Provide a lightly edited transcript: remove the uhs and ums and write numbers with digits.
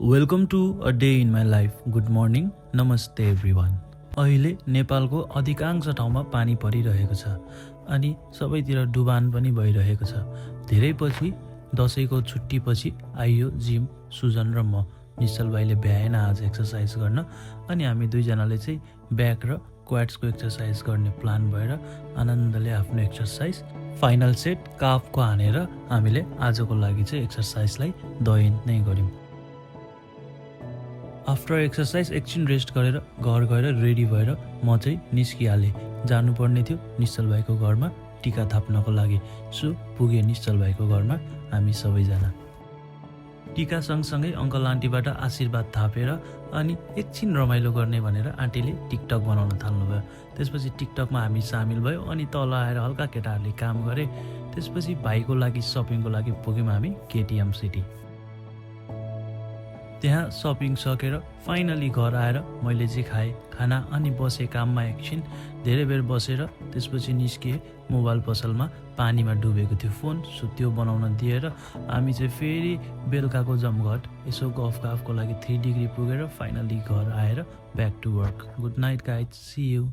Welcome to a day in my life. Good morning, नमस्ते everyone. अहिले नेपालको अधिकांश ठाउँमा पानी परिरहेको छ अनि सबैतिर डुबान पनि भइरहेको छ। धेरै पछि दसैँको छुट्टीपछि आइयो जिम सुजन र म। निश्चल भाइले भ्याएन आज एक्सर्साइज गर्न अनि हामी दुईजनाले चाहिँ ब्याक र क्वाड्सको एक्सर्साइज गर्ने प्लान भएर आनन्दले आफ्नो एक्सर्साइज फाइनल सेट काफको हानेर हामीले आजको लागि चाहिँ एक्सर्साइजलाई द एन्ड नै गऱ्यौँ। आफ्टर एक्सर्साइज एकछिन रेस्ट गरेर घर गएर रेडी भएर म चाहिँ निस्किहालेँ। जानुपर्ने थियो निश्चल भाइको घरमा टिका थाप्नको लागि। सो पुगेँ निश्चल भाइको घरमा हामी सबैजना। टिका सँगसँगै अङ्कल आन्टीबाट आशीर्वाद थापेर अनि एकछिन रमाइलो गर्ने भनेर आन्टीले टिकटक बनाउन थाल्नुभयो। त्यसपछि टिकटकमा हामी सामेल भयो अनि तल आएर हल्का केटाहरूले काम गरे। त्यसपछि भाइको लागि सपिङको लागि पुग्यौँ हामी केटिएम सिटी। त्यहाँ सपिङ सकेर फाइनली घर आएर मैले चाहिँ खाएँ खाना अनि बसेँ काममा एकछिन धेरै बेर बसेर त्यसपछि निस्किएँ। मोबाइल पसलमा पानीमा डुबेको थियो फोन, सो त्यो बनाउन दिएर हामी चाहिँ फेरि बेलुकाको जमघट यसो गफको लागि 3 डिग्री पुगेर फाइनली घर आएर back to work. Good night guys, see you.